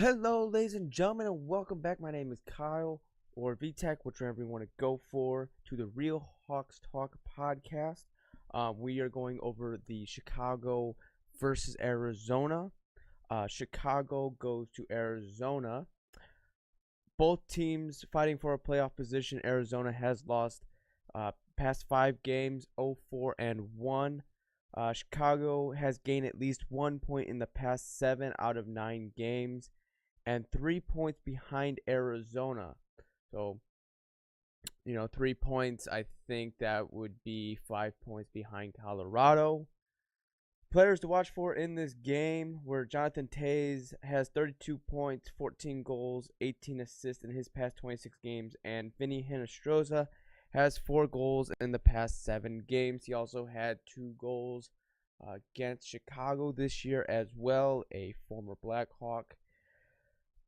Hello, ladies and gentlemen, and welcome back. My name is Kyle, or VTech, whichever you want to go for, to the Real Hawks Talk podcast. We are going over the Chicago versus Arizona. Chicago goes to Arizona. Both teams fighting for a playoff position. Arizona has lost past 5 games, 0-4-1. Chicago has gained at least 1 point in the past 7 out of 9 games and 3 points behind Arizona. So, 3 points, I think that would be 5 points behind Colorado. Players to watch for in this game where Jonathan Toews has 32 points, 14 goals, 18 assists in his past 26 games, and Vinny Hinostroza has 4 goals in the past 7 games. He also had 2 goals against Chicago this year as well, a former Blackhawk.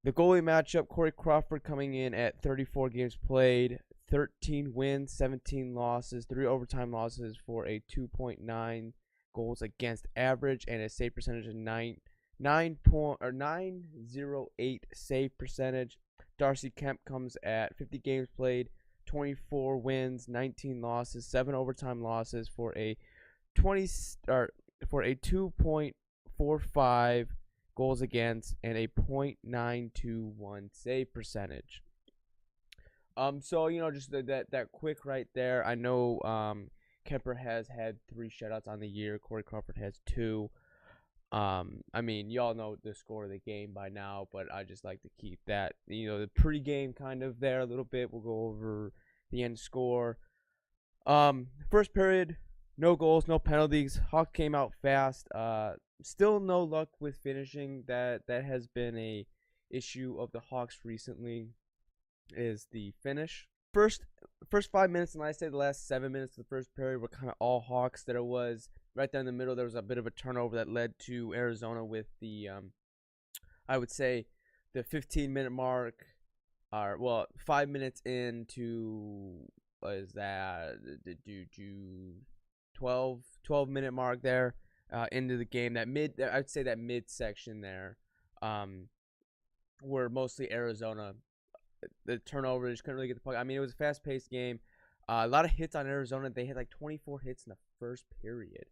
The goalie matchup, Corey Crawford coming in at 34 games played, 13 wins, 17 losses, 3 overtime losses for a 2.9 goals against average and a save percentage of 908 save percentage. Darcy Kemp comes at 50 games played, 24 wins, 19 losses, 7 overtime losses for a 2.45 goals against and a .921 save percentage. So just that quick right there. I know Kemper has had 3 shutouts on the year. Corey Crawford has 2. Y'all know the score of the game by now, but I just like to keep that, the pregame kind of there a little bit. We'll go over the end score. First period, no goals, no penalties. Hawks came out fast. Still no luck with finishing. That has been a issue of the Hawks recently, is the finish. First 5 minutes, and I say the last 7 minutes of the first period were kind of all Hawks. There was right there in the middle. There was a bit of a turnover that led to Arizona with the I would say the 15-minute mark, or 5 minutes into, what is that, 12 minute mark there, into the game. I'd say that mid section there, were mostly Arizona. The turnover, just couldn't really get the puck. It was a fast paced game. A lot of hits on Arizona. They had like 24 hits in the first period.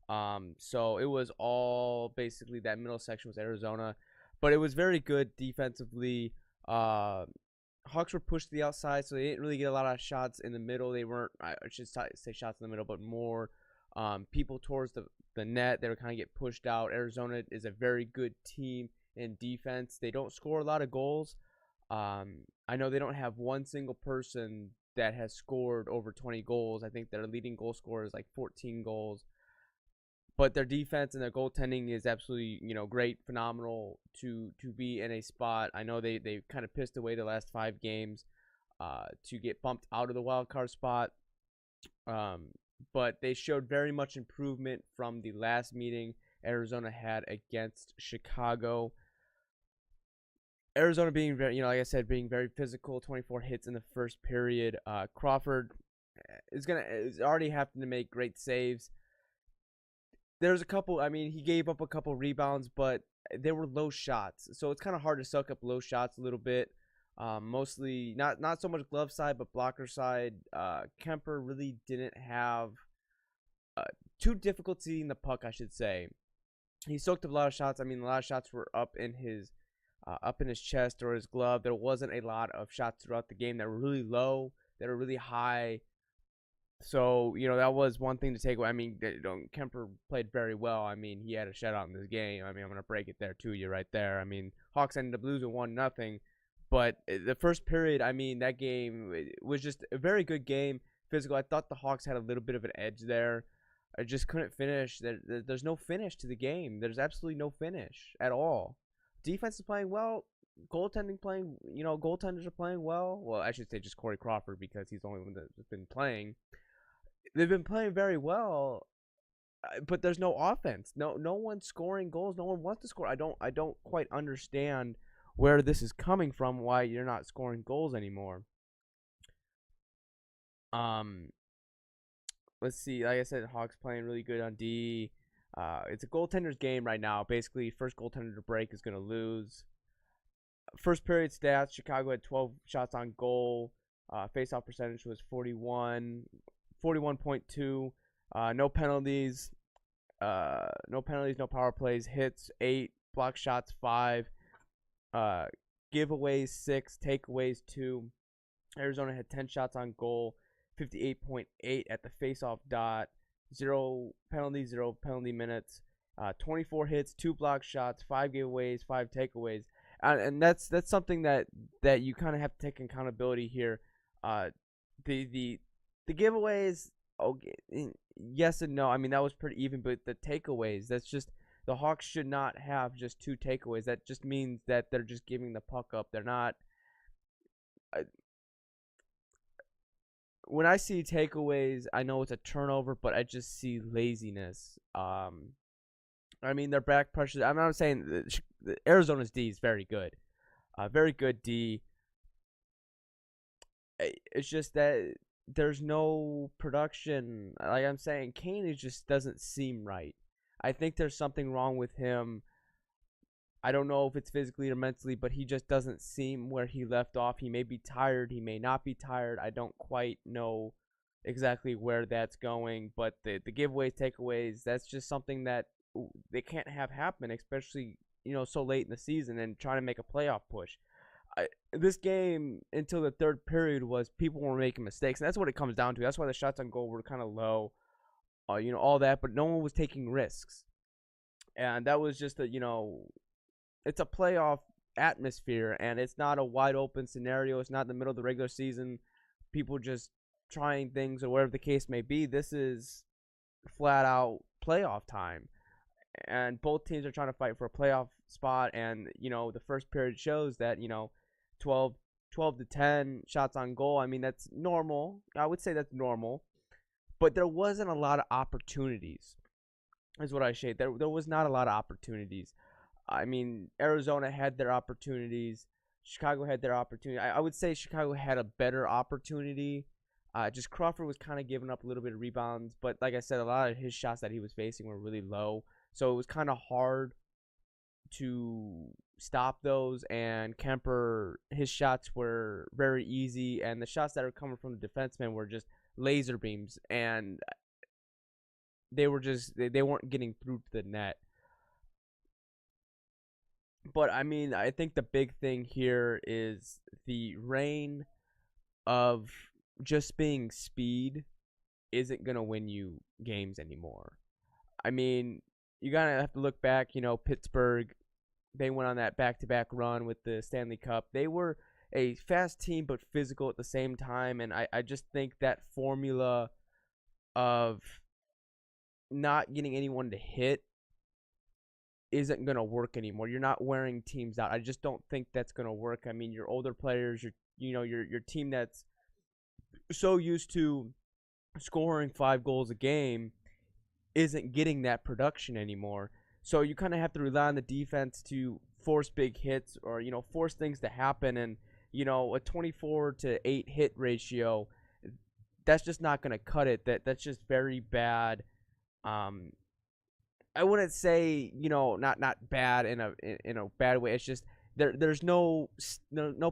So it was all basically that middle section was Arizona, but it was very good defensively. Hawks were pushed to the outside, so they didn't really get a lot of shots in the middle. They weren't, I should say shots in the middle, but more people towards the net. They were kind of get pushed out. Arizona is a very good team in defense. They don't score a lot of goals. I know they don't have one single person that has scored over 20 goals. I think their leading goal scorer is like 14 goals. But their defense and their goaltending is absolutely, great, phenomenal to be in a spot. I know they kind of pissed away the last 5 games to get bumped out of the wild card spot. But they showed very much improvement from the last meeting Arizona had against Chicago. Arizona being very, like I said, being very physical. 24 hits in the first period. Crawford is already having to make great saves. There's a couple. He gave up a couple rebounds, but they were low shots, so it's kind of hard to suck up low shots a little bit. Mostly not so much glove side, but blocker side. Kemper really didn't have too difficult seeing the puck, I should say. He soaked up a lot of shots. A lot of shots were up in his chest or his glove. There wasn't a lot of shots throughout the game that were really low, that were really high. So, that was one thing to take away. Kemper played very well. He had a shutout in this game. I'm going to break it there to you right there. Hawks ended up losing 1-0. But the first period, that game was just a very good game. Physical. I thought the Hawks had a little bit of an edge there. I just couldn't finish. There's no finish to the game. There's absolutely no finish at all. Defense is playing well. Goaltenders are playing well. Well, I should say just Corey Crawford, because he's the only one that's been playing. They've been playing very well, but there's no offense. No one's scoring goals. No one wants to score. I don't quite understand where this is coming from. Why you're not scoring goals anymore? Um, let's see. Like I said, Hawks playing really good on D. It's a goaltender's game right now. Basically, first goaltender to break is gonna lose. First period stats: Chicago had 12 shots on goal. Face-off percentage was 41.2. No penalties. No penalties, no power plays. Hits 8, block shots 5. Uh, Giveaways 6, takeaways 2. Arizona had 10 shots on goal, 58.8 at the face-off dot. 0 penalties, 0 penalty minutes. 24 hits, 2 block shots, 5 giveaways, 5 takeaways. And that's something that you kind of have to take accountability here. The giveaways, okay, yes and no. I mean, that was pretty even, but the takeaways, that's just, the Hawks should not have just 2 takeaways. That just means that they're just giving the puck up. They're not. When I see takeaways, I know it's a turnover, but I just see laziness. I mean, their back pressure. I'm not saying Arizona's D is very good, very good D. It's just that there's no production. Like I'm saying, Kane just doesn't seem right. I think there's something wrong with him. I don't know if it's physically or mentally, but he just doesn't seem where he left off. He may be tired. He may not be tired. I don't quite know exactly where that's going. But the giveaways, takeaways, that's just something that they can't have happen, especially so late in the season and trying to make a playoff push. This game until the third period was people were making mistakes, and that's what it comes down to. That's why the shots on goal were kind of low, all that, but no one was taking risks, and that was just it's a playoff atmosphere, and it's not a wide open scenario. It's not in the middle of the regular season, people just trying things or whatever the case may be. This is flat out playoff time, and both teams are trying to fight for a playoff spot. And the first period shows that 12 to 10 shots on goal. I mean, that's normal. I would say that's normal, but there wasn't a lot of opportunities, is what I say. There was not a lot of opportunities. I mean, Arizona had their opportunities. Chicago had their opportunity. I would say Chicago had a better opportunity. Just Crawford was kind of giving up a little bit of rebounds, but like I said, a lot of his shots that he was facing were really low, so it was kind of hard to stop those. And Kemper, his shots were very easy, and the shots that were coming from the defensemen were just laser beams, and they weren't getting through to the net. But I mean, I think the big thing here is the reign of just being speed isn't going to win you games anymore. I mean, you got to have to look back, Pittsburgh, they went on that back-to-back run with the Stanley Cup. They were a fast team but physical at the same time, and I just think that formula of not getting anyone to hit isn't going to work anymore. You're not wearing teams out. I just don't think that's going to work. I mean, your older players, your team that's so used to scoring 5 goals a game isn't getting that production anymore. So you kind of have to rely on the defense to force big hits or force things to happen. And a 24-8 hit ratio, that's just not going to cut it. That's just very bad. I wouldn't say not bad in a bad way. It's just there's no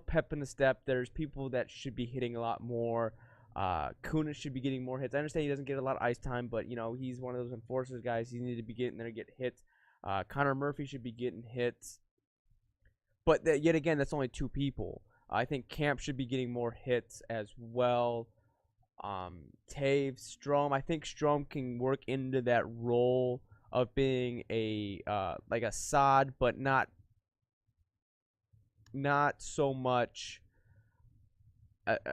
pep in the step. There's people that should be hitting a lot more. Kunis should be getting more hits. I understand he doesn't get a lot of ice time, but he's one of those enforcers guys. He needs to be getting there to get hits. Connor Murphy should be getting hits, but yet again, that's only 2 people. I think Camp should be getting more hits as well. Taves, Strome. I think Strome can work into that role of being like a sod, but not so much.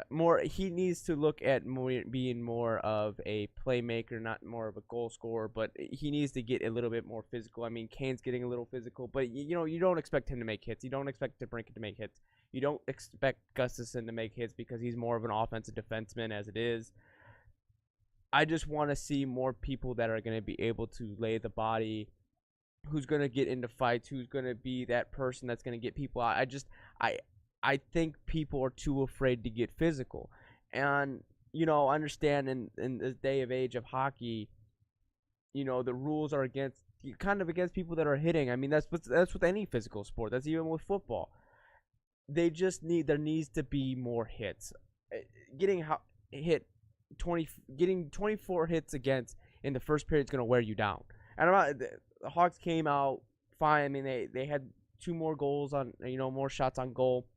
More, he needs to look at being more of a playmaker, not more of a goal scorer. But he needs to get a little bit more physical. I mean, Kane's getting a little physical, but you don't expect him to make hits. You don't expect DeBrincat to make hits. You don't expect Gustafsson to make hits because he's more of an offensive defenseman as it is. I just want to see more people that are going to be able to lay the body, who's going to get into fights, who's going to be that person that's going to get people out. I think people are too afraid to get physical. And, understand in this day of age of hockey, the rules are against people that are hitting. I mean, that's with any physical sport. That's even with football. there needs to be more hits. Getting hit 20 getting 24 hits against in the first period is going to wear you down. And the Hawks came out fine. I mean, they had 2 more goals on, more shots on goal.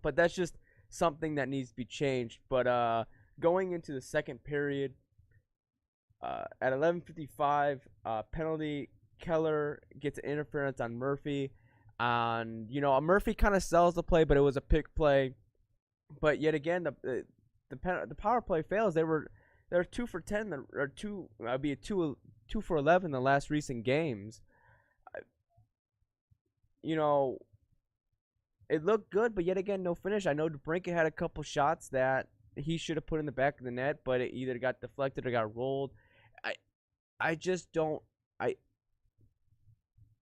But that's just something that needs to be changed. But going into the second period, at 11:55, penalty, Keller gets an interference on Murphy. And, Murphy kind of sells the play, but it was a pick play. But yet again, the power play fails. They were 2 for 10, or 2 for 11 the last recent games. It looked good, but yet again, no finish. I know DeBrincat had a couple shots that he should have put in the back of the net, but it either got deflected or got rolled. I just don't.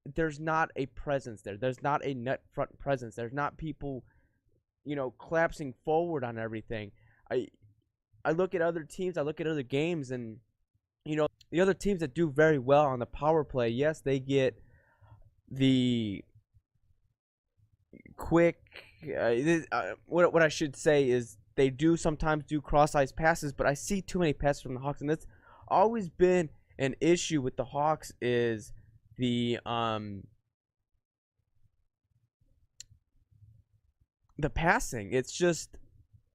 There's not a presence there. There's not a net front presence. There's not people, collapsing forward on everything. I look at other teams. I look at other games, and the other teams that do very well on the power play. Yes, they get the quick. What I should say is they do sometimes do cross-ice passes, but I see too many passes from the Hawks, and that's always been an issue with the Hawks is the passing. It's just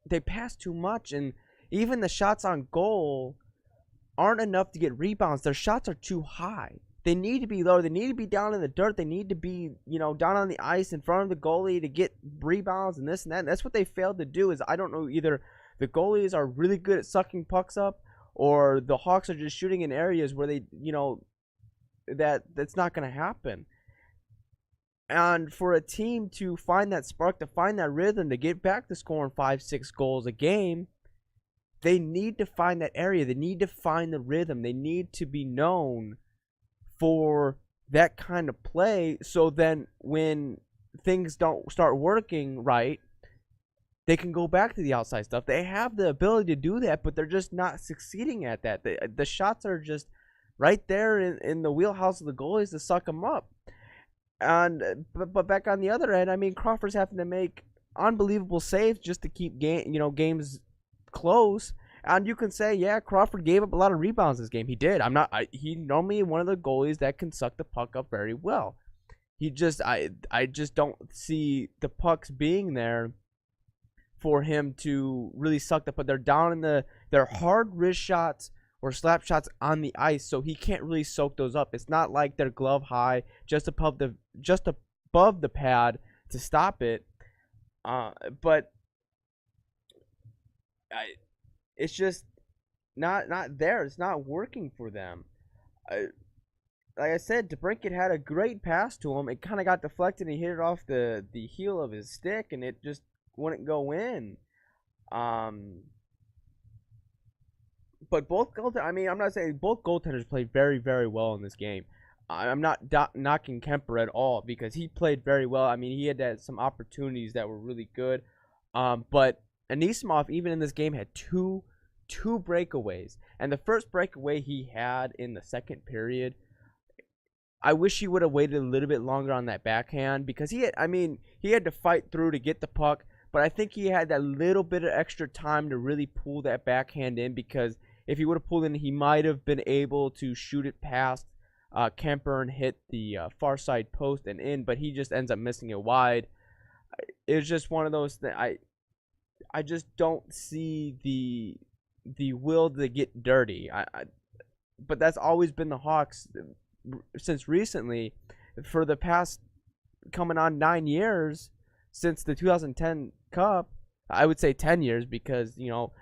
they pass too much, and even the shots on goal aren't enough to get rebounds. Their shots are too high. They need to be lower. They need to be down in the dirt. They need to be, down on the ice in front of the goalie to get rebounds and this and that. And that's what they failed to do. Is I don't know, either the goalies are really good at sucking pucks up, or the Hawks are just shooting in areas where they, that's not going to happen. And for a team to find that spark, to find that rhythm, to get back to scoring 5-6 goals a game, they need to find that area. They need to find the rhythm. They need to be known for that kind of play, so then when things don't start working right, they can go back to the outside stuff. They have the ability to do that, but they're just not succeeding at that. The shots are just right there in the wheelhouse of the goalies to suck them up. And but back on the other end, I mean, Crawford's having to make unbelievable saves just to keep games close. And you can say, yeah, Crawford gave up a lot of rebounds this game. He did. He normally one of the goalies that can suck the puck up very well. I just don't see the pucks being there for him to really suck the puck. They're down in their hard wrist shots or slap shots on the ice, so he can't really soak those up. It's not like they're glove high, just above the pad to stop it. But it's just not there. It's not working for them. Like I said, DeBrincat had a great pass to him. It kind of got deflected, and he hit it off the heel of his stick, and it just wouldn't go in. But both goaltenders, I mean, I'm not saying both goaltenders played very, very well in this game. I'm not knocking Kemper at all because he played very well. I mean, he had some opportunities that were really good. But Anisimov, even in this game, had two breakaways. And the first breakaway he had in the second period, I wish he would have waited a little bit longer on that backhand because he had to fight through to get the puck. But I think he had that little bit of extra time to really pull that backhand in, because if he would have pulled in, he might have been able to shoot it past Kemper and hit the far side post and in, but he just ends up missing it wide. It's just one of those things. I just don't see the will to get dirty. But that's always been the Hawks since recently. For the past coming on 9 years since the 2010 Cup, I would say 10 years because,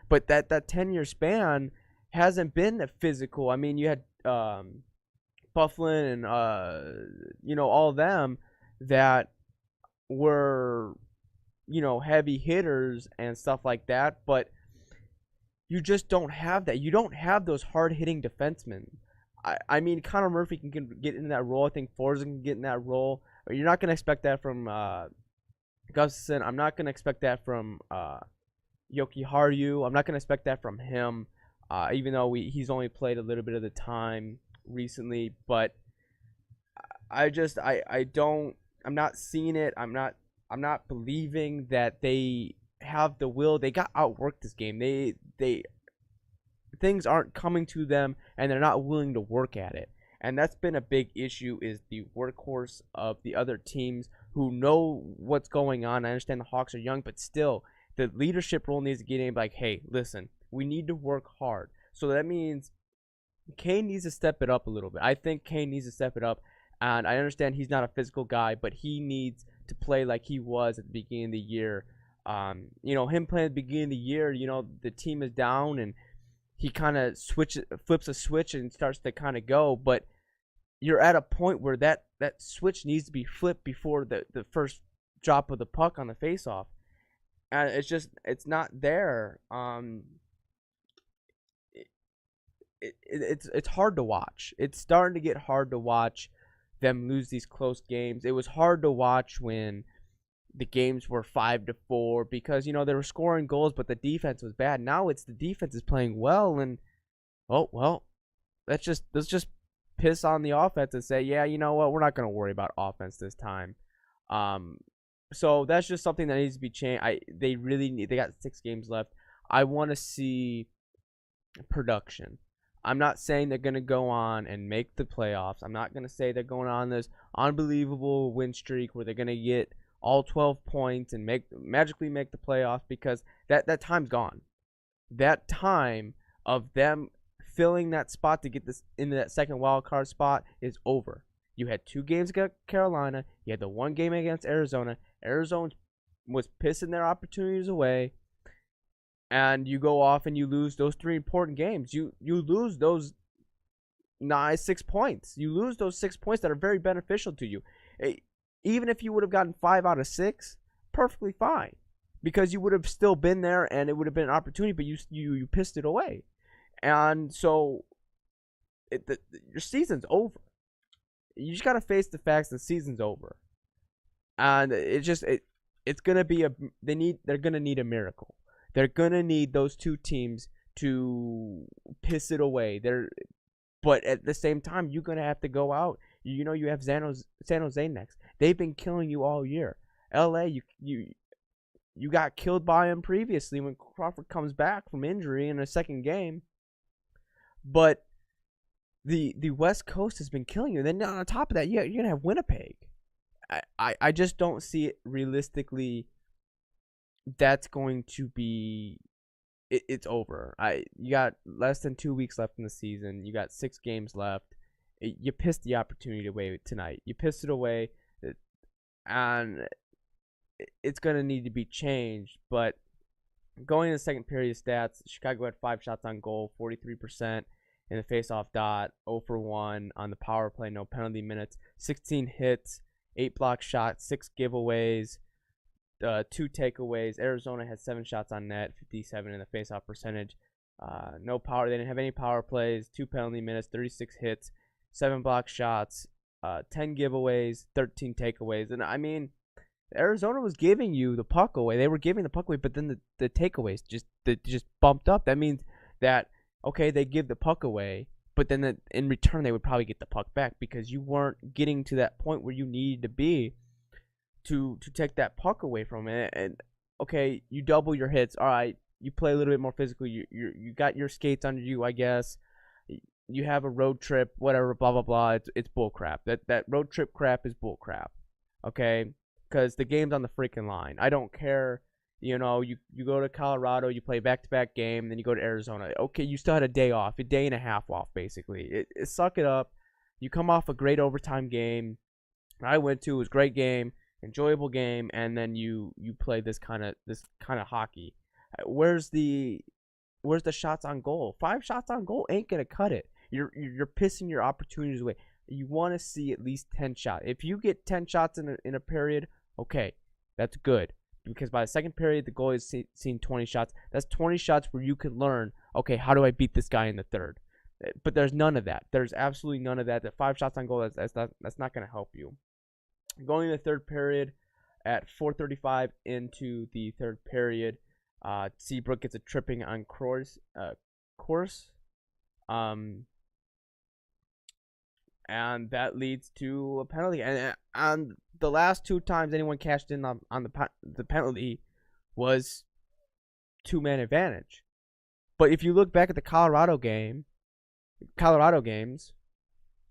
but that 10-year span hasn't been physical. I mean, you had Bufflin and, all of them that were, heavy hitters and stuff like that, but you just don't have that. You don't have those hard-hitting defensemen. I mean, Connor Murphy can get in that role. I think Forza can get in that role. You're not going to expect that from Gustafsson. I'm not going to expect that from Yoki Haru. I'm not going to expect that from him, even though he's only played a little bit of the time recently. But I'm not seeing it. I'm not I'm not believing that they have the will. They got outworked this game. They things aren't coming to them, and they're not willing to work at it. And that's been a big issue, is the workhorse of the other teams who know what's going on. I understand the Hawks are young, but still, the leadership role needs to get in, like, hey, listen, we need to work hard. So that means Kane needs to step it up a little bit. I think Kane needs to step it up, and I understand he's not a physical guy, but he needs to play like he was at the beginning of the year. Him playing at the beginning of the year, the team is down, and he kind of flips a switch and starts to kind of go, but you're at a point where that switch needs to be flipped before the first drop of the puck on the faceoff, and it's not there. It's hard to watch. It's starting to get hard to watch them lose these close games. It was hard to watch when the games were 5-4 because they were scoring goals, but the defense was bad. Now it's the defense is playing well, and oh well, let's just piss on the offense and say, yeah, you know what, we're not going to worry about offense this time. So that's just something that needs to be changed. They got 6 games left. I want to see production. I'm not saying they're going to go on and make the playoffs. I'm not going to say they're going on this unbelievable win streak where they're going to get all 12 points and magically make the playoffs, because that time's gone. That time of them filling that spot to get this into that second wild card spot is over. You had 2 games against Carolina. You had the 1 game against Arizona. Arizona was pissing their opportunities away, and you go off and you lose those 3 important games. You lose those 6 points. You lose those 6 points that are very beneficial to you. Even if you would have gotten 5 out of 6, perfectly fine, because you would have still been there and it would have been an opportunity, but you pissed it away. And so your season's over. You just got to face the facts. The season's over. And it's going to be they're going to need a miracle. They're going to need those 2 teams to piss it away. But at the same time, you're going to have to go out. You have San Jose next. They've been killing you all year. LA, you got killed by them previously when Crawford comes back from injury in a second game. But the West Coast has been killing you. Then on top of that, you're going to have Winnipeg. I just don't see it realistically. That's going to be it's over. You got less than 2 weeks left in the season. You got 6 games left. You pissed the opportunity away tonight. You pissed it away, and it's going to need to be changed. But going to the second period stats, Chicago had 5 shots on goal, 43% in the faceoff dot, 0 for 1 on the power play, no penalty minutes, 16 hits, 8 block shots, 6 giveaways, 2 takeaways. Arizona had 7 shots on net, 57 in the faceoff percentage. No power. They didn't have any power plays, 2 penalty minutes, 36 hits, 7 block shots, 10 giveaways, 13 takeaways. And I mean, Arizona was giving you the puck away. They were giving the puck away, but then the takeaways just bumped up. That means that, okay, they give the puck away, but then in return they would probably get the puck back, because you weren't getting to that point where you needed to be to take that puck away from it. And okay, you double your hits. All right, you play a little bit more physical. You got your skates under you, I guess. You have a road trip, whatever, blah blah blah. It's bull crap. That road trip crap is bull crap. Okay, because the game's on the freaking line. I don't care. You go to Colorado, you play back-to-back game, then you go to Arizona. Okay, you still had a day off, a day and a half off, basically. Suck it up. You come off a great overtime game. I went to. It was a great game, enjoyable game, and then you play this kind of hockey. Where's the shots on goal? 5 shots on goal ain't gonna cut it. You're pissing your opportunities away. You want to see at least 10 shots. If you get 10 shots in a period, okay, that's good. Because by the second period, the goalie has seen 20 shots. That's 20 shots where you can learn, okay, how do I beat this guy in the third? But there's none of that. There's absolutely none of that. That 5 shots on goal, that's not going to help you. Going to the third period at 4:35 into the third period, Seabrook gets a tripping on course. and that leads to a penalty. And the last 2 times anyone cashed in on the penalty was 2-man advantage. But if you look back at the Colorado games,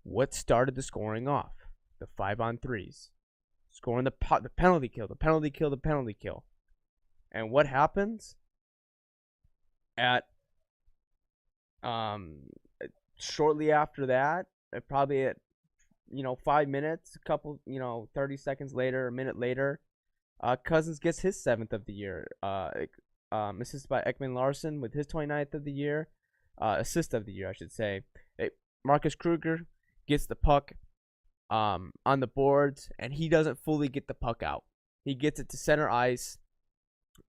what started the scoring off? The 5-on-3s, scoring the penalty kill, the penalty kill, the penalty kill. And what happens at shortly after that, probably at 5 minutes, a couple 30 seconds later, a minute later, Cousins gets his 7th of the year. Assist by Ekman Larson with his 29th of the year, assist of the year, I should say. Marcus Kruger gets the puck on the boards, and he doesn't fully get the puck out. He gets it to center ice,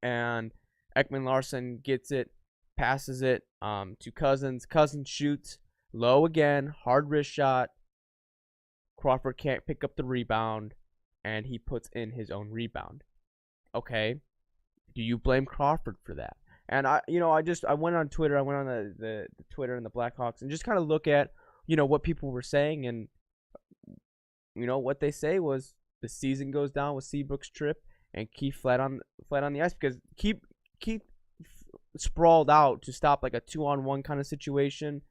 and Ekman Larson gets it, passes it to Cousins. Cousins shoots low again, hard wrist shot. Crawford can't pick up the rebound, and he puts in his own rebound. Okay, do you blame Crawford for that? And I went on Twitter. I went on the Twitter and the Blackhawks and just kind of look at what people were saying, and what they say was the season goes down with Seabrook's trip and Keith flat on the ice, because Keith sprawled out to stop like a 2-on-1 kind of situation,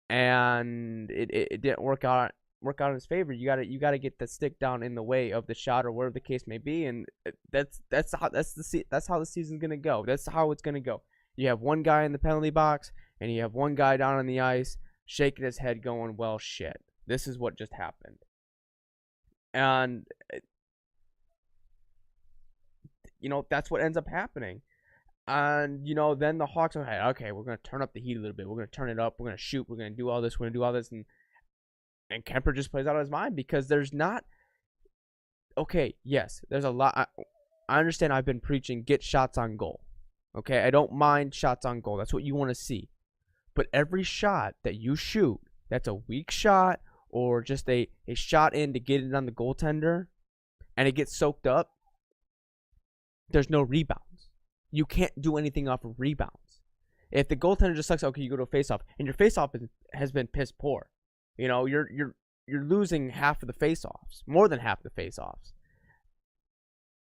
and it didn't work out in his favor. You gotta get the stick down in the way of the shot or whatever the case may be, and that's how the season's gonna go. That's how it's gonna go. You have one guy in the penalty box, and you have one guy down on the ice shaking his head, going, "Well, shit, this is what just happened," and that's what ends up happening. And then the Hawks are like, okay, we're gonna turn up the heat a little bit. We're gonna turn it up. We're gonna shoot. We're gonna do all this. And Kemper just plays out of his mind, because there's not. Okay, yes, there's a lot. I understand. I've been preaching get shots on goal. Okay, I don't mind shots on goal. That's what you want to see. But every shot that you shoot, that's a weak shot or just a shot in to get it on the goaltender, and it gets soaked up, there's no rebounds. You can't do anything off of rebounds. If the goaltender just sucks, okay, you go to a faceoff, and your faceoff has been piss poor. You're losing half of the faceoffs, more than half of the faceoffs.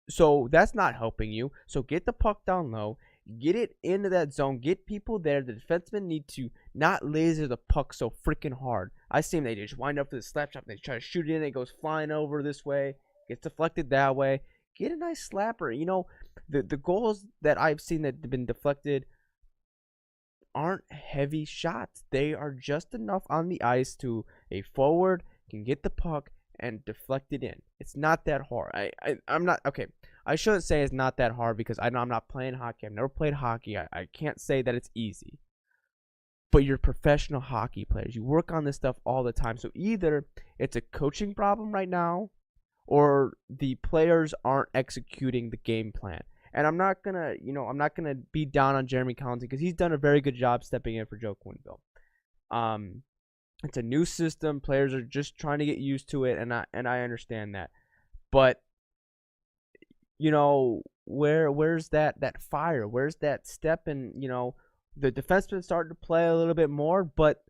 So that's not helping you. So get the puck down low, get it into that zone, get people there. The defensemen need to not laser the puck so freaking hard. I see them, they just wind up for the slap shot, they try to shoot it in, it goes flying over this way, gets deflected that way. Get a nice slapper. The goals that I've seen that have been deflected aren't heavy shots. They are just enough on the ice to a forward can get the puck and deflect it in. It's not that hard. I'm not okay. I shouldn't say it's not that hard, because I'm not playing hockey. I've never played hockey. I can't say that it's easy. But you're professional hockey players. You work on this stuff all the time. So either it's a coaching problem right now, or the players aren't executing the game plan. And I'm not gonna be down on Jeremy Collins, because he's done a very good job stepping in for Joe Quenneville. It's a new system. Players are just trying to get used to it, and I understand that. But where's that fire? Where's that step? And the defenseman starting to play a little bit more, but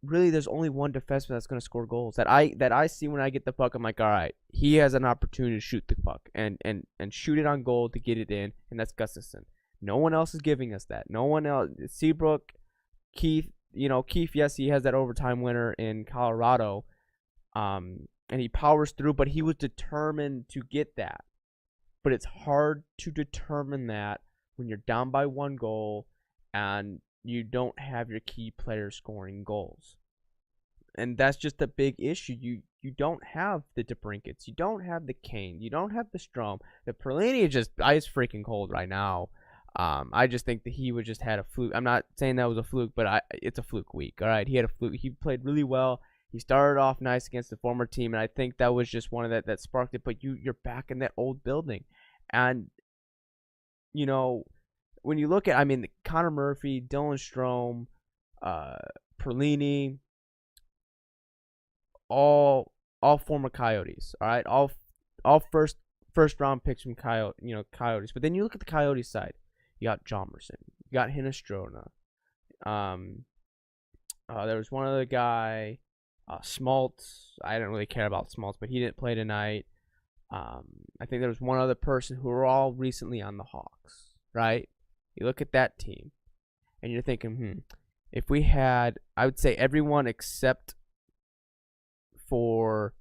really there's only one defenseman that's going to score goals that I see when I get the puck. I'm like, all right, he has an opportunity to shoot the puck and shoot it on goal to get it in, and that's Gustafsson. No one else is giving us that. No one else. Seabrook, Keith. Keith, yes, he has that overtime winner in Colorado, and he powers through, but he was determined to get that. But it's hard to determine that when you're down by 1 goal and you don't have your key players scoring goals. And that's just a big issue. You don't have the DeBrinkets. You don't have the Kane. You don't have the Strome. The Perlini is just ice freaking cold right now. I just think that he just had a fluke. I'm not saying that was a fluke, but it's a fluke week. All right, he had a fluke. He played really well. He started off nice against the former team, and I think that was just one of that sparked it. But you're back in that old building, and when you look at, Connor Murphy, Dylan Strome, Perlini, all former Coyotes. All right, all first round picks from Coyotes. But then you look at the Coyotes side. You got Jomerson. You got Hinestrona. There was one other guy, Smoltz. I didn't really care about Smoltz, but he didn't play tonight. I think there was one other person who were all recently on the Hawks, right? You look at that team, and you're thinking, if we had, I would say everyone except for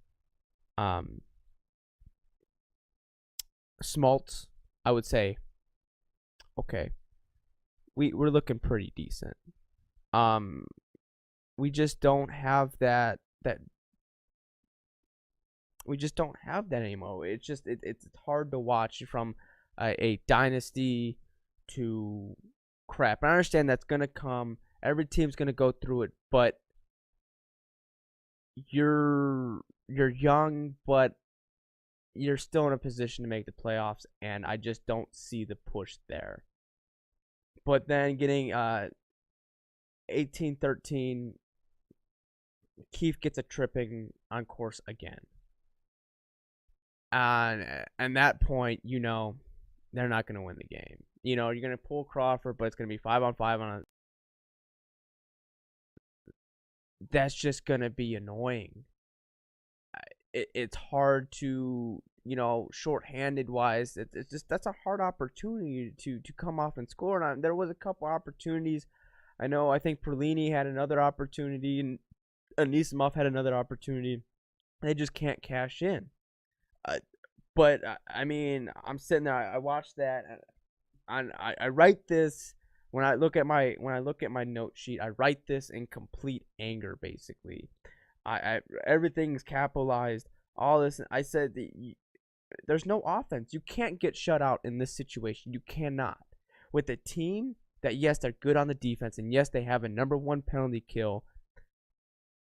Smoltz, I would say, okay, we're looking pretty decent. We just don't have that we just don't have that anymore. It's just it's hard to watch from a dynasty to crap. And I understand that's gonna come. Every team's gonna go through it, but you're young, but you're still in a position to make the playoffs, and I just don't see the push there. But then getting 18-13, Keith gets a tripping on course again. And that point, they're not going to win the game. You're going to pull Crawford, but it's going to be 5-on-5 on a. That's just going to be annoying. It's hard to, shorthanded wise. It's just that's a hard opportunity to come off and score. And there was a couple opportunities. I think Perlini had another opportunity, and Anisimov had another opportunity. They just can't cash in. But I mean, I'm sitting there. I watched that, and I write this when I look at my note sheet. I write this in complete anger, basically. Everything's capitalized. All this. I said there's no offense. You can't get shut out in this situation. You cannot. With a team that, yes, they're good on the defense, and yes, they have a #1 penalty kill,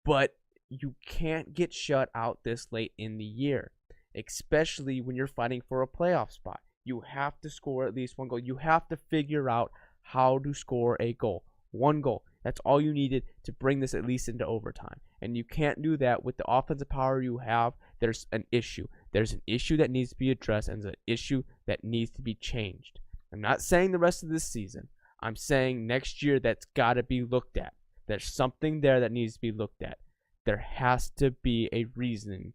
but you can't get shut out this late in the year, especially when you're fighting for a playoff spot. You have to score at least one goal. You have to figure out how to score a goal. One goal. That's all you needed to bring this at least into overtime. And you can't do that with the offensive power you have. There's an issue. There's an issue that needs to be addressed, and there's an issue that needs to be changed. I'm not saying the rest of this season. I'm saying next year that's got to be looked at. There's something there that needs to be looked at. There has to be a reason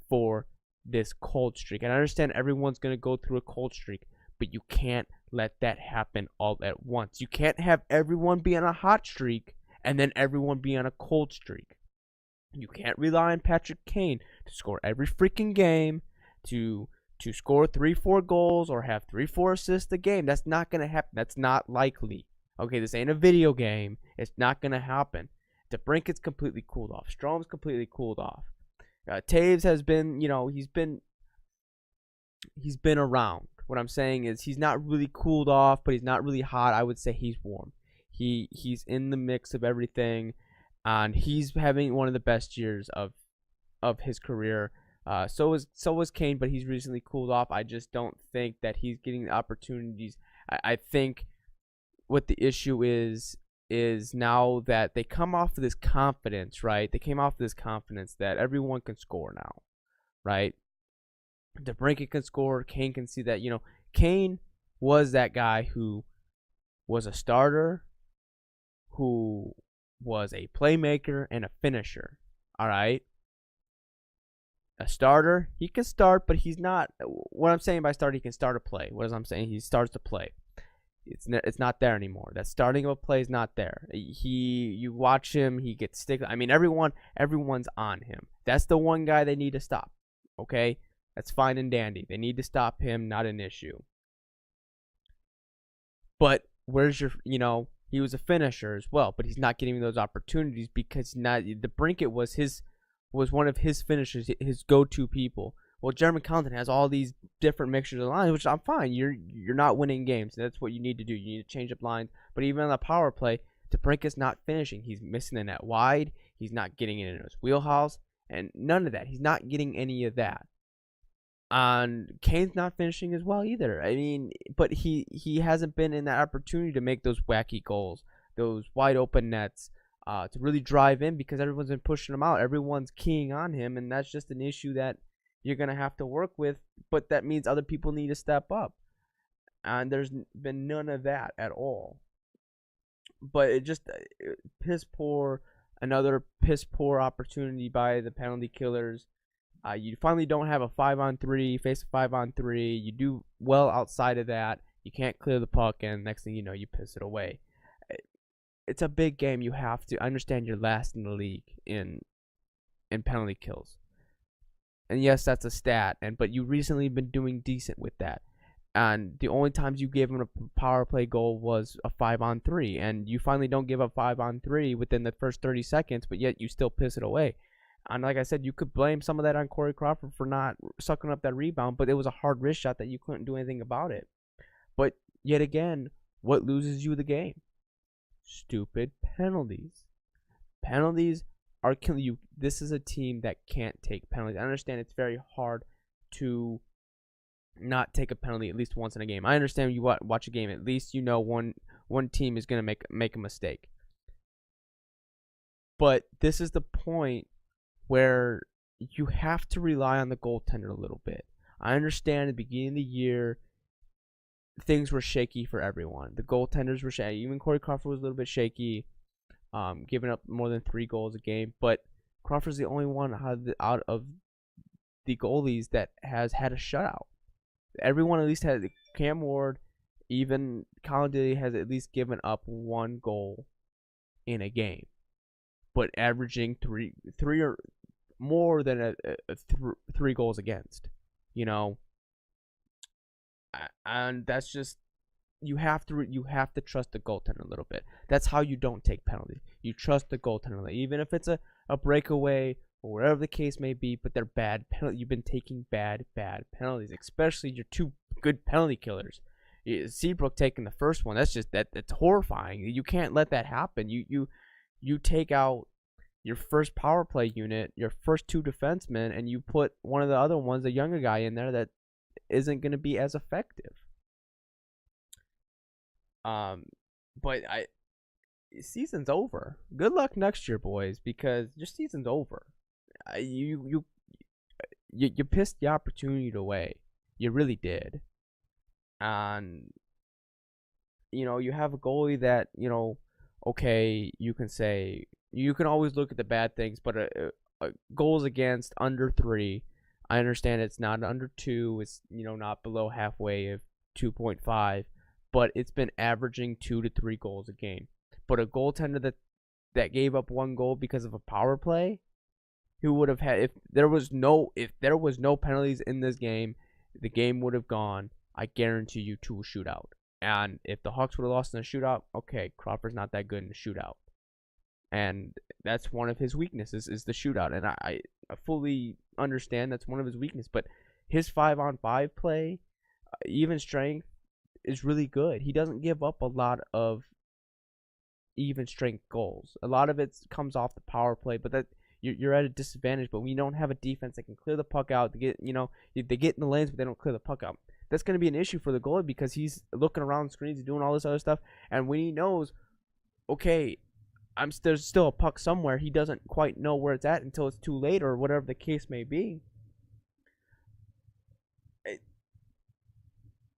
for this cold streak. And I understand everyone's going to go through a cold streak, but you can't let that happen all at once. You can't have everyone be on a hot streak and then everyone be on a cold streak. You can't rely on Patrick Kane to score every freaking game, to score 3-4 goals or have 3-4 assists a game. That's not going to happen. That's not likely. Okay, this ain't a video game. It's not going to happen. DeBrincat's completely cooled off. Strom's completely cooled off. Taves has been, he's been around. What I'm saying is he's not really cooled off, but he's not really hot. I would say he's warm. He's in the mix of everything, and he's having one of the best years of his career. So was Kane, but he's recently cooled off. I just don't think that he's getting the opportunities. I think what the issue is now that they come off of this confidence, right? They came off of this confidence that everyone can score now, right? DeBrincat can score. Kane can see that. Kane was that guy who was a starter, who was a playmaker and a finisher, all right? A starter, he can start, but he's not. What I'm saying by start, he can start a play. What is I'm saying? He starts to play. It's not there anymore. That starting of a play is not there. You watch him, he gets stick. I mean, everyone's on him. That's the one guy they need to stop. Okay, that's fine and dandy. They need to stop him. Not an issue. But where's your? He was a finisher as well, but he's not getting those opportunities because DeBrincat was one of his finishers, his go-to people. Well, Jeremy Condon has all these different mixtures of lines, which I'm fine. You're not winning games. That's what you need to do. You need to change up lines. But even on the power play, DeBrincat's not finishing. He's missing the net wide. He's not getting it in his wheelhouse, and none of that. He's not getting any of that. And Kane's not finishing as well either. I mean, but he hasn't been in that opportunity to make those wacky goals, those wide open nets, to really drive in because everyone's been pushing him out. Everyone's keying on him, and that's just an issue that you're going to have to work with, but that means other people need to step up. And there's been none of that at all. But it just piss poor. Another piss poor opportunity by the penalty killers. You finally don't have a 5-on-3, face a 5-on-3. You do well outside of that. You can't clear the puck, and next thing you know, you piss it away. It's a big game. You have to understand you're last in the league in penalty kills. And yes, that's a stat, but you recently been doing decent with that. And the only times you gave him a power play goal was a 5-on-3, and you finally don't give up 5-on-3 within the first 30 seconds, but yet you still piss it away. And like I said, you could blame some of that on Corey Crawford for not sucking up that rebound, but it was a hard wrist shot that you couldn't do anything about it. But yet again, what loses you the game? Stupid penalties. Penalties are killing you. This is a team that can't take penalties. I understand it's very hard to not take a penalty at least once in a game. I understand you watch a game, at least you know one team is going to make a mistake. But this is the point where you have to rely on the goaltender a little bit. I understand at the beginning of the year, things were shaky for everyone. The goaltenders were shaky. Even Corey Crawford was a little bit shaky, giving up more than 3 goals a game. But Crawford's the only one out of the goalies that has had a shutout. Everyone at least had Cam Ward, even Colin Dilly has at least given up 1 goal in a game, but averaging three or more than 3 goals against, and that's just you have to trust the goaltender a little bit. That's how you don't take penalties. You trust the goaltender, even if it's a breakaway or whatever the case may be. But they're bad penalties. You've been taking bad penalties, especially your 2 good penalty killers. Seabrook taking the first one. That's horrifying. You can't let that happen. You take out your first power play unit, your first 2 defensemen, and you put one of the other ones, a younger guy, in there that isn't going to be as effective. But season's over. Good luck next year, boys, because your season's over. You pissed the opportunity away. You really did. And you have a goalie that okay, you can say you can always look at the bad things, but goals against under 3. I understand it's not under 2. It's not below halfway of 2.5, but it's been averaging 2 to 3 goals a game. But a goaltender that gave up 1 goal because of a power play, who would have had if there was no penalties in this game, the game would have gone, I guarantee you, to a shootout. And if the Hawks would have lost in a shootout, okay, Crawford's not that good in a shootout. And that's one of his weaknesses, is the shootout. And I fully understand that's one of his weaknesses. But his 5-on-5 play, even strength, is really good. He doesn't give up a lot of even strength goals. A lot of it comes off the power play, but that you're at a disadvantage. But when you don't have a defense that can clear the puck out, they get in the lanes, but they don't clear the puck out. That's going to be an issue for the goalie, because he's looking around screens, he's doing all this other stuff, and when he knows, okay, there's still a puck somewhere, he doesn't quite know where it's at until it's too late, or whatever the case may be.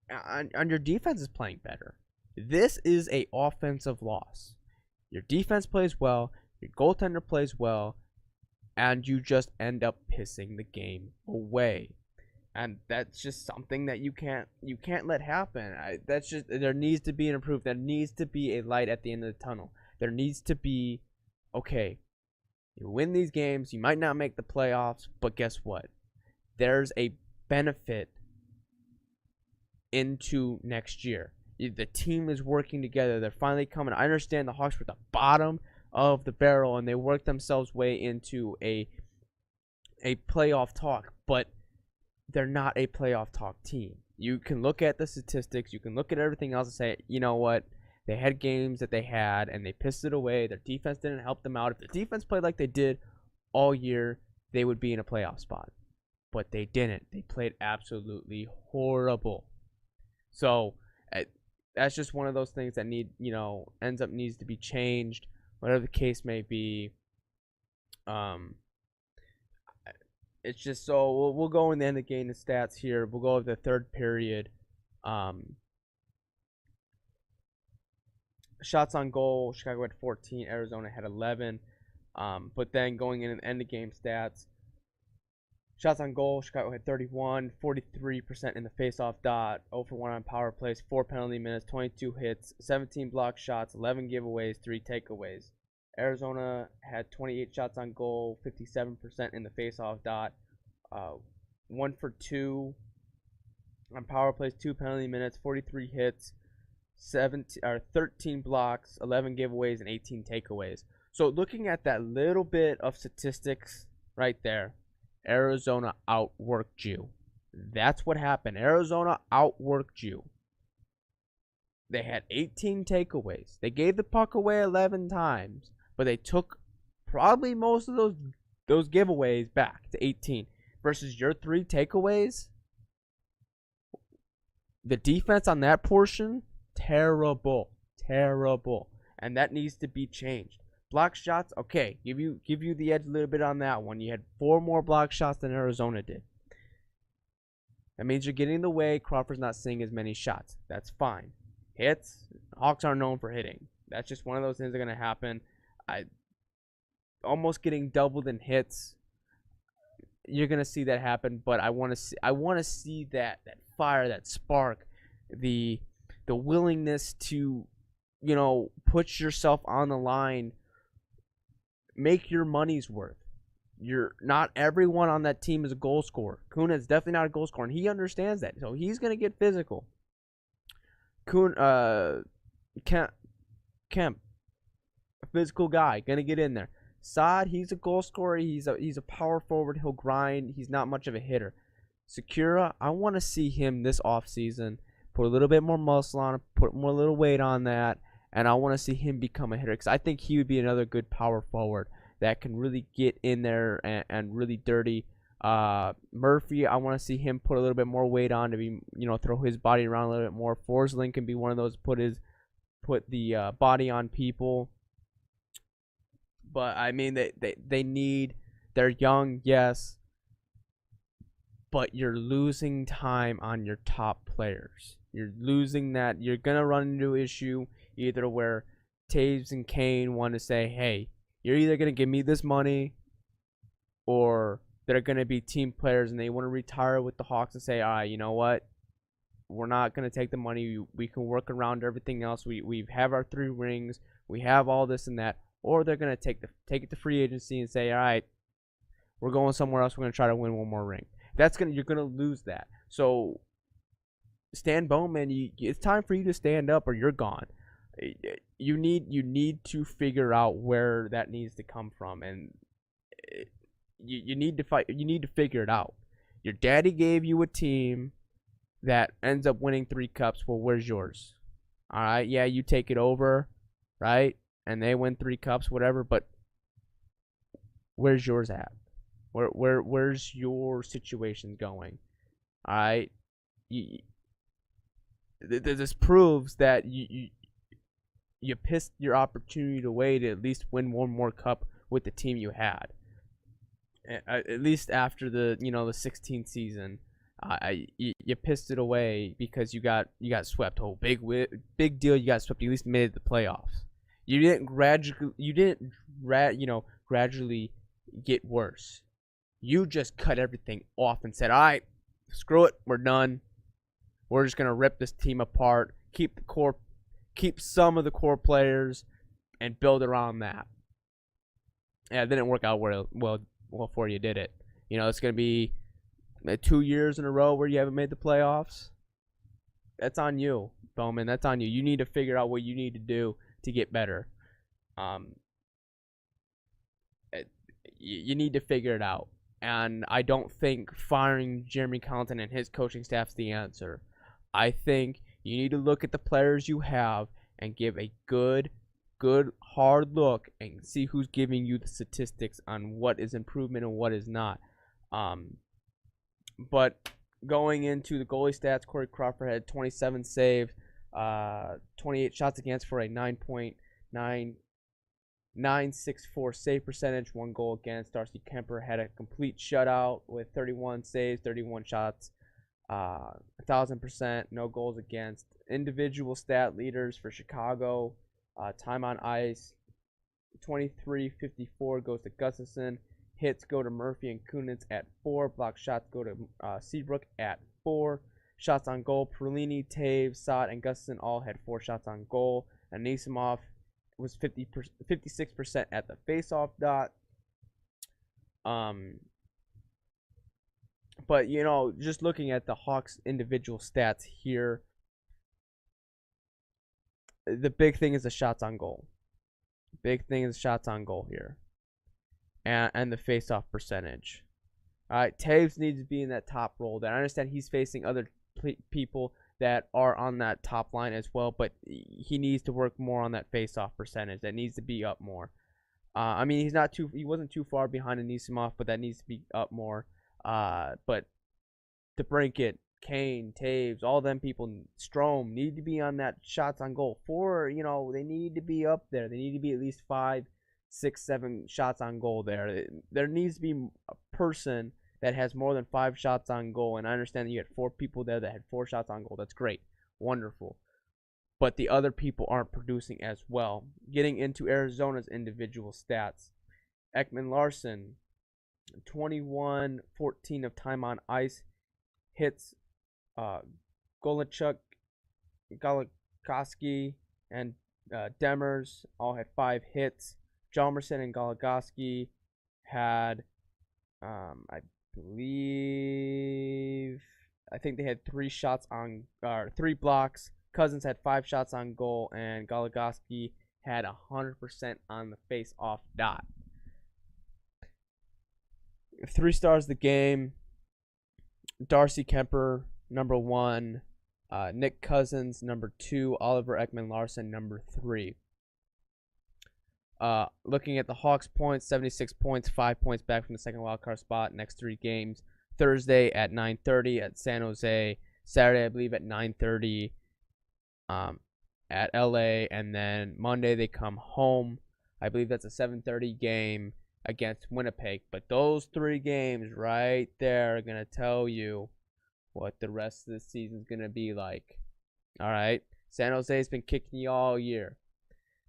And your defense is playing better. This is a offensive loss. Your defense plays well, your goaltender plays well, and you just end up pissing the game away. And that's just something that you can't let happen. There needs to be an improvement. There needs to be a light at the end of the tunnel. There needs to be, okay, you win these games, you might not make the playoffs, but guess what? There's a benefit into next year. The team is working together. They're finally coming. I understand the Hawks were at the bottom of the barrel, and they worked themselves way into a playoff talk, but they're not a playoff talk team. You can look at the statistics, you can look at everything else and say, you know what? They had games that they had, and they pissed it away. Their defense didn't help them out. If the defense played like they did all year, they would be in a playoff spot. But they didn't. They played absolutely horrible. So that's just one of those things that needs to be changed, whatever the case may be. It's just so we'll go in the end of the game, the stats here. We'll go over the third period. Shots on goal, Chicago had 14, Arizona had 11. But then going in the end of game stats, shots on goal, Chicago had 31, 43% in the faceoff dot, 0 for 1 on power plays, 4 penalty minutes, 22 hits, 17 blocked shots, 11 giveaways, 3 takeaways. Arizona had 28 shots on goal, 57% in the faceoff dot, 1 for 2 on power plays, 2 penalty minutes, 43 hits, 13 blocks, 11 giveaways, and 18 takeaways. So looking at that little bit of statistics right there, Arizona outworked you. That's what happened. Arizona outworked you. They had 18 takeaways. They gave the puck away 11 times, but they took probably most of those giveaways back to 18 versus your 3 takeaways. The defense on that portion, terrible, and that needs to be changed. Block shots, okay, give you the edge a little bit on that one. You had 4 more block shots than Arizona did. That means you're getting in the way. Crawford's not seeing as many shots. That's fine. Hits, Hawks are known for hitting. That's just one of those things that are going to happen. Almost getting doubled in hits. You're going to see that happen, but I want to see that fire, that spark, the willingness to, put yourself on the line, make your money's worth. Not everyone on that team is a goal scorer. Kuna is definitely not a goal scorer, and he understands that. So he's going to get physical. Kemp, a physical guy, going to get in there. Saad, he's a goal scorer. He's a power forward. He'll grind. He's not much of a hitter. Sekura, I want to see him this offseason put a little bit more muscle on him, put more little weight on that, and I want to see him become a hitter because I think he would be another good power forward that can really get in there and really dirty. Murphy, I want to see him put a little bit more weight on to be, throw his body around a little bit more. Forsling can be one of those put the body on people. But I mean, they're young, yes, but you're losing time on your top players. You're losing that. You're gonna run into an issue either where Taves and Kane want to say, hey, you're either going to give me this money or they're going to be team players and they want to retire with the Hawks and say, all right, you know what? We're not going to take the money. We can work around everything else. We have our 3 rings. We have all this and that. Or they're going to take it to free agency and say, all right, we're going somewhere else. We're going to try to win one more ring. You're going to lose that. So Stan Bowman, it's time for you to stand up or you're gone. You need to figure out where that needs to come from, and you need to fight. You need to figure it out. Your daddy gave you a team that ends up winning 3 cups. Well, where's yours? All right, yeah, you take it over, right? And they win 3 cups, whatever. But where's yours at? Where's your situation going? All right, this proves that you pissed your opportunity away to at least win one more cup with the team you had. At least after the 16th season, you pissed it away because you got swept. Oh, big deal! You got swept. You at least made the playoffs. You didn't gradually get worse. You just cut everything off and said, all right, screw it, we're done. We're just gonna rip this team apart. Keep some of the core players and build around that. Yeah, it didn't work out well for you, did it? It's going to be 2 years in a row where you haven't made the playoffs. That's on you, Bowman. That's on you. You need to figure out what you need to do to get better. You need to figure it out. And I don't think firing Jeremy Colleton and his coaching staff is the answer. I think you need to look at the players you have and give a good hard look and see who's giving you the statistics on what is improvement and what is not. But going into the goalie stats, Corey Crawford had 27 saves, 28 shots against for a 9.964 save percentage, 1 goal against. Darcy Kemper had a complete shutout with 31 saves, 31 shots. 1,000%, no goals against. Individual stat leaders for Chicago, time on ice, 23-54 goes to Gustafson. Hits go to Murphy and Kunitz at 4. Block shots go to Seabrook at 4. Shots on goal, Perlini, Taves, Sott, and Gustafson all had 4 shots on goal. And Anisimov was 56% at the faceoff dot. But, just looking at the Hawks' individual stats here, the big thing is the shots on goal. Big thing is shots on goal here. And the face-off percentage. All right, Taves needs to be in that top role. Then I understand he's facing other people that are on that top line as well, but he needs to work more on that face-off percentage. That needs to be up more. He wasn't too far behind Anisimov, but that needs to be up more. But DeBrincat, Kane, Taves, all them people, Strome, need to be on that shots on goal. They need to be up there. They need to be at least 5, 6, 7 shots on goal there. There needs to be a person that has more than 5 shots on goal. And I understand that you had 4 people there that had 4 shots on goal. That's great. Wonderful. But the other people aren't producing as well. Getting into Arizona's individual stats. Ekman-Larsson, 21-14 of time on ice. Hits Golachuk, Goligoski, and Demers all had 5 hits. Hjalmarsson and Goligoski had, I think they had 3 shots on, 3 blocks. Cousins had 5 shots on goal, and Goligoski had 100% on the face-off dot. 3 stars of the game. Darcy Kemper, number 1. Nick Cousins, number 2. Oliver Ekman-Larsson, number 3. Looking at the Hawks' points, 76 points, 5 points back from the second wildcard spot. Next 3 games. Thursday at 9:30 at San Jose. Saturday, I believe, at 9:30 at LA. And then Monday, they come home. I believe that's a 7:30 game against Winnipeg. But those 3 games right there are going to tell you what the rest of the season is going to be like. All right. San Jose's been kicking you all year.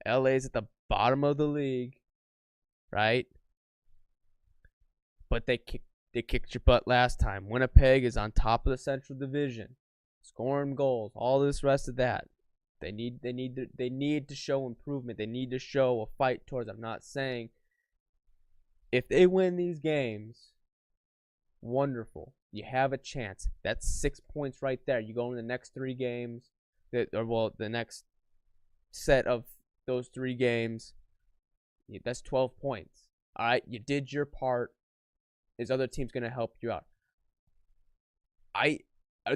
LA's at the bottom of the league, right? But they kicked your butt last time. Winnipeg is on top of the Central Division, scoring goals, all this rest of that. They need to show improvement. They need to show a fight towards. I'm not saying if they win these games, wonderful. You have a chance. That's 6 points right there. You go in the next 3 games, the next set of those 3 games, that's 12 points. All right, you did your part. This other team's going to help you out.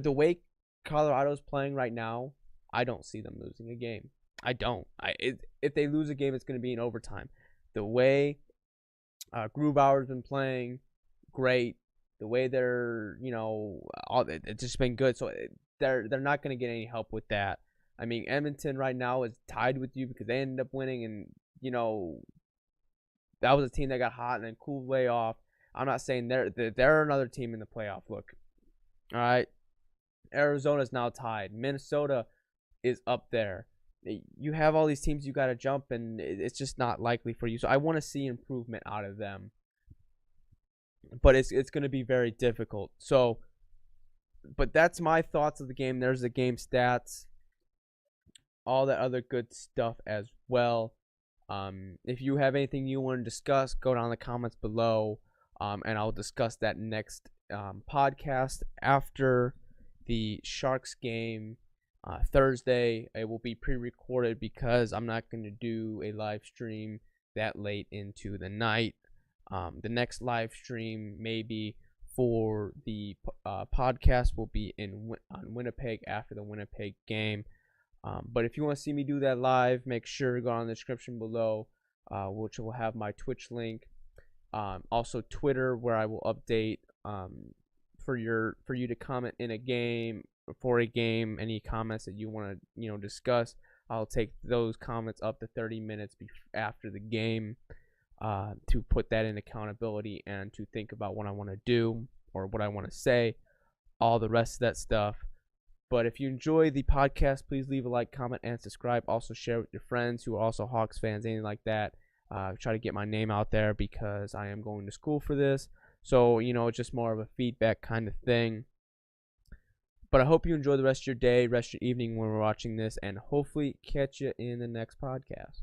The way Colorado's playing right now, I don't see them losing a game. I don't. If they lose a game, it's going to be in overtime. The way Grubauer's been playing, great. The way they're, it's just been good. So they're not going to get any help with that. I mean, Edmonton right now is tied with you because they ended up winning, and that was a team that got hot and then cooled way off. I'm not saying they're another team in the playoff look. All right, Arizona's now tied. Minnesota is up there. You have all these teams you got to jump, and it's just not likely for you. So I want to see improvement out of them, but it's going to be very difficult. So, but that's my thoughts of the game. There's the game stats, all that other good stuff as well. If you have anything you want to discuss, go down in the comments below, and I'll discuss that next podcast after the Sharks game Thursday. It will be pre-recorded because I'm not going to do a live stream that late into the night. The next live stream maybe for the podcast will be on Winnipeg after the Winnipeg game. But if you want to see me do that live, make sure to go on the description below, which will have my Twitch link. Also Twitter, where I will update for you to comment in a game, for a game, any comments that you want to discuss. I'll take those comments up to 30 minutes after the game to put that in accountability and to think about what I want to do or what I want to say, all the rest of that stuff. But if you enjoy the podcast, please leave a like, comment, and subscribe. Also share with your friends who are also Hawks fans, anything like that. try to get my name out there because I am going to school for this. So, it's just more of a feedback kind of thing. But I hope you enjoy the rest of your day, rest of your evening when we're watching this, and hopefully catch you in the next podcast.